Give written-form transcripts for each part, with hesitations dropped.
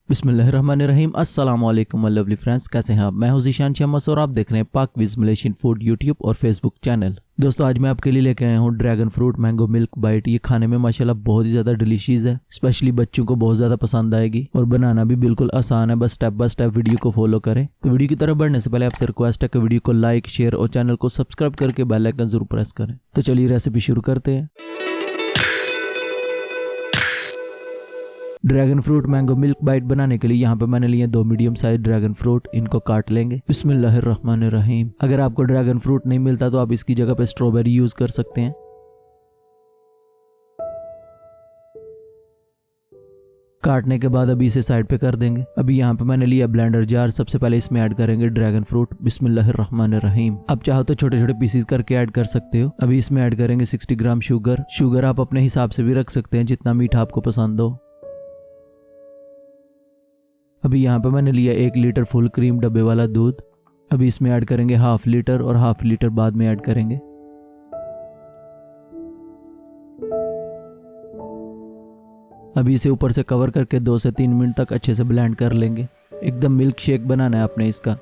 बिस्मिल्लाहिर्रहमानिर्रहीम। अस्सलाम वालेकुम लवली फ्रेंड्स, कैसे हैं आप? मैं हूं ज़ीशान शमस और आप देख रहे हैं Pak Wiz Malaysian food YouTube और फेसबुक चैनल। दोस्तों, आज मैं आपके लिए लेके आया हूं dragon fruit mango milk bite. ये खाने में माशाल्लाह बहुत ही ज़्यादा डिलीशियस है, स्पेशली बच्चों को बहुत ज़्यादा पसंद आएगी और बनाना भी बिल्कुल आसान है। बस स्टेप बाय स्टेप वीडियो को फॉलो करें। तो वीडियो की तरफ बढ़ने से पहले आपसे रिक्वेस्ट है कि वीडियो को लाइक, शेयर और चैनल को सब्सक्राइब करके बेल आइकन जरूर प्रेस करें। तो चलिए रेसिपी शुरू करते हैं। Dragon fruit mango milk bite बनाने के लिए यहाँ पे मैंने लिए 2 मीडियम साइज ड्रैगन फ्रूट। इनको काट लेंगे। बिस्मिल्लाहिर्रहमानिर्रहीम। अगर आपको ड्रैगन फ्रूट नहीं मिलता तो आप इसकी जगह पे स्ट्रॉबेरी यूज कर सकते हैं। काटने के बाद अभी इसे साइड पे कर देंगे। अभी यहाँ पे मैंने लिया ब्लेंडर जार। सबसे पहले इसमें ऐड करेंगे ड्रैगन फ्रूट। बिस्मिल्लाहिर्रहमानिर्रहीम। आप चाहो तो छोटे छोटे पीसेस करके ऐड कर सकते हो। अभी इसमें ऐड करेंगे 60 ग्राम शुगर। शुगर आप अपने हिसाब से भी रख सकते हैं, जितना मीठा आपको पसंद हो। अभी यहाँ पे मैंने लिया 1 लीटर फुल क्रीम डब्बे वाला दूध। अभी इसमें ऐड करेंगे हाफ लीटर और हाफ लीटर बाद में ऐड करेंगे। अभी इसे ऊपर से कवर करके 2 से 3 मिनट तक अच्छे से ब्लेंड कर लेंगे। एकदम मिल्क शेक बनाना है आपने इसका।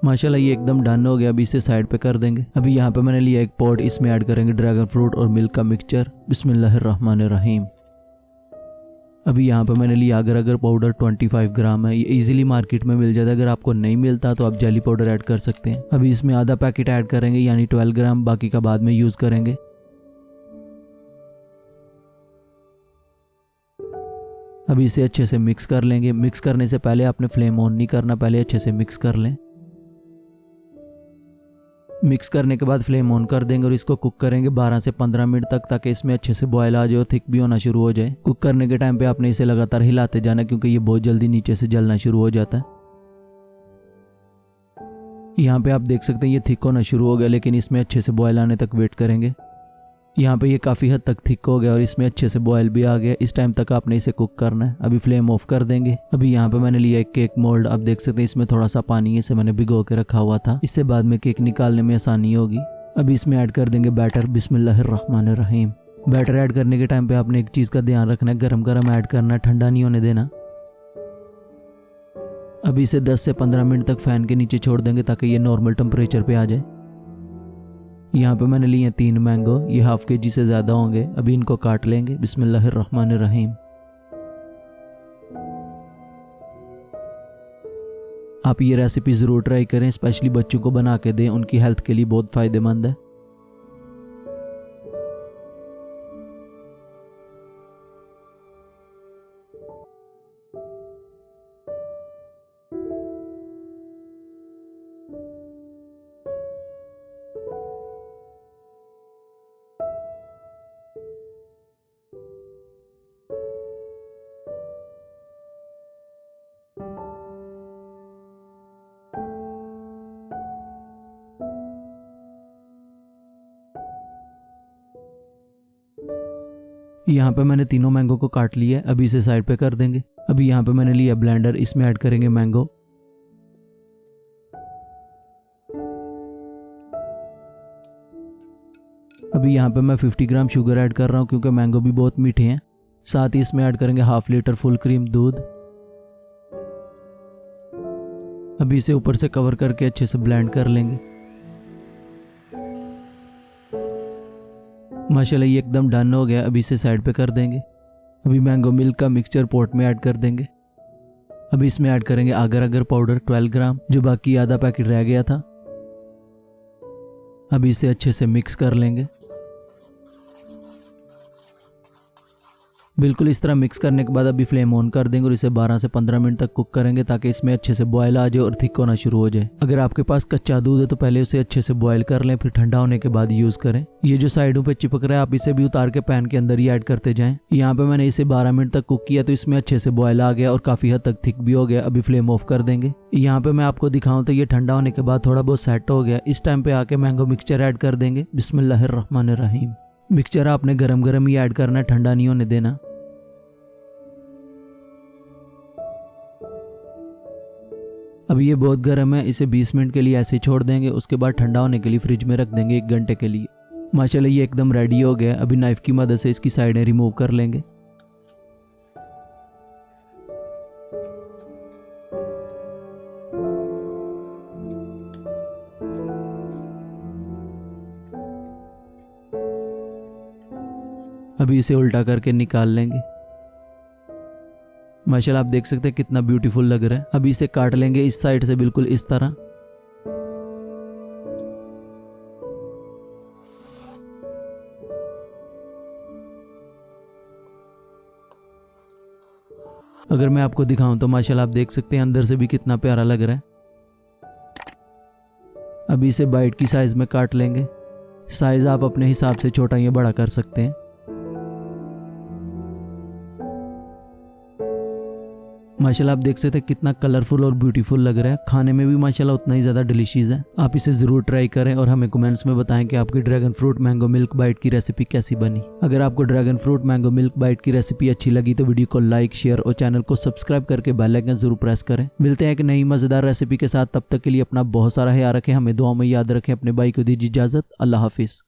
माशाल्लाह ये एकदम डन हो गया। अभी इसे साइड पे कर देंगे। अभी यहाँ पे मैंने लिया एक पॉट। इसमें ऐड करेंगे ड्रैगन फ्रूट और मिल्क का मिक्सचर। बिस्मिल्लाहिर्रहमानिर्रहीम। अभी यहाँ पे मैंने लिया अगर अगर पाउडर 25 ग्राम है। ये इजीली मार्केट में मिल जाता है। अगर आपको नहीं मिलता तो आप जेली पाउडर ऐड कर सकते हैं। अभी इसमें आधा पैकेट ऐड करेंगे, यानी 12 ग्राम। बाकी का बाद में यूज करेंगे। अभी इसे अच्छे से मिक्स कर लेंगे। मिक्स करने से पहले आपने फ्लेम ऑन नहीं करना, पहले अच्छे से मिक्स कर लें। मिक्स करने के बाद फ्लेम ऑन कर देंगे और इसको कुक करेंगे 12 से 15 मिनट तक, ताकि इसमें अच्छे से बॉयल आ जाए और थिक भी होना शुरू हो जाए। कुक करने के टाइम पे आपने इसे लगातार हिलाते जाना, क्योंकि ये बहुत जल्दी नीचे से जलना शुरू हो जाता है। यहाँ पे आप देख सकते हैं ये थिक होना शुरू हो गया, लेकिन इसमें अच्छे से बॉयल आने तक वेट करेंगे। यहाँ पे ये काफ़ी हद तक थिक हो गया और इसमें अच्छे से बॉयल भी आ गया। इस टाइम तक आपने इसे कुक करना है। अभी फ्लेम ऑफ कर देंगे। अभी यहाँ पे मैंने लिया एक केक मोल्ड। आप देख सकते हैं इसमें थोड़ा सा पानी है, इसे मैंने भिगो के रखा हुआ था। इससे बाद में केक निकालने में आसानी होगी। अभी इसमें ऐड कर देंगे बैटर। बिस्मिल्लाहिर्रहमानिर्रहीम। बैटर ऐड करने के टाइम पे आपने एक चीज़ का ध्यान रखना है, गरम गरम ऐड करना है, ठंडा नहीं होने देना। अभी इसे 10 से 15 मिनट तक फैन के नीचे छोड़ देंगे, ताकि ये नॉर्मल टेम्परेचर पे आ जाए। यहाँ पे मैंने लिए 3 मैंगो। ये हाफ केजी से ज़्यादा होंगे। अभी इनको काट लेंगे। बिस्मिल्लाहिर्रहमानिर्रहीम। आप ये रेसिपी ज़रूर ट्राई करें, स्पेशली बच्चों को बना के दें, उनकी हेल्थ के लिए बहुत फ़ायदेमंद है। यहाँ पे मैंने तीनों मैंगो को काट लिया है। अभी इसे साइड पे कर देंगे। अभी यहाँ पे मैंने लिया ब्लेंडर। इसमें ऐड करेंगे मैंगो। अभी यहाँ पे मैं 50 ग्राम शुगर ऐड कर रहा हूँ, क्योंकि मैंगो भी बहुत मीठे हैं। साथ ही इसमें ऐड करेंगे हाफ लीटर फुल क्रीम दूध। अभी इसे ऊपर से कवर करके अच्छे से ब्लेंड कर लेंगे। माशाल्लाह ये एकदम डन हो गया। अभी इसे साइड पे कर देंगे। अभी मैंगो मिल्क का मिक्सचर पॉट में ऐड कर देंगे। अभी इसमें ऐड करेंगे आगर अगर पाउडर 12 ग्राम, जो बाकी आधा पैकेट रह गया था। अभी इसे अच्छे से मिक्स कर लेंगे। बिल्कुल इस तरह मिक्स करने के बाद अभी फ्लेम ऑन कर देंगे और इसे 12 से 15 मिनट तक कुक करेंगे, ताकि इसमें अच्छे से बॉयल आ जाए और थिक होना शुरू हो जाए। अगर आपके पास कच्चा दूध है तो पहले उसे अच्छे से बॉयल कर लें, फिर ठंडा होने के बाद यूज करें। ये जो साइडों पे चिपक रहा है, आप इसे भी उतार के पैन के अंदर ही ऐड करते जाएं। यहाँ पे मैंने इसे 12 मिनट तक कुक किया, तो इसमें अच्छे से बॉयल आ गया और काफी हद तक थिक भी हो गया। अभी फ्लेम ऑफ कर देंगे। यहाँ पे मैं आपको दिखाऊं तो ये ठंडा होने के बाद थोड़ा बहुत सेट हो गया। इस टाइम पे आके मैंगो मिक्सचर ऐड कर देंगे। बिस्मिल्लाहिर्रहमानिर्रहीम। मिक्सचर आपने गरम गरम ही ऐड करना है, ठंडा नहीं होने देना। अभी ये बहुत गर्म है, इसे 20 मिनट के लिए ऐसे छोड़ देंगे। उसके बाद ठंडा होने के लिए फ्रिज में रख देंगे 1 घंटे के लिए। माशाल्लाह ये एकदम रेडी हो गया। अभी नाइफ की मदद से इसकी साइडें रिमूव कर लेंगे। अभी इसे उल्टा करके निकाल लेंगे। माशाल्लाह आप देख सकते हैं कितना ब्यूटीफुल लग रहा है। अभी इसे काट लेंगे इस साइड से बिल्कुल इस तरह। अगर मैं आपको दिखाऊं तो माशाल्लाह आप देख सकते हैं अंदर से भी कितना प्यारा लग रहा है। अभी इसे बाइट की साइज में काट लेंगे। साइज आप अपने हिसाब से छोटा या बड़ा कर सकते हैं। माशाल्लाह आप देख सकते हैं कितना कलरफुल और ब्यूटीफुल लग रहा है। खाने में भी माशाल्लाह उतना ही ज़्यादा डिलीशियस है। आप इसे ज़रूर ट्राई करें और हमें कमेंट्स में बताएं कि आपकी dragon fruit mango milk bite की रेसिपी कैसी बनी। अगर आपको dragon fruit mango milk bite की रेसिपी अच्छी लगी तो वीडियो को लाइक, शेयर और चैनल को सब्सक्राइब करके बेल आइकन जरूर प्रेस करें। मिलते हैं एक नई मज़ेदार रेसिपी के साथ। तब तक के लिए अपना बहुत सारा ख्याल रखें, हमें दुआ में याद रखें। अपने भाई को दीजिए इजाज़त। अल्लाह हाफिज़।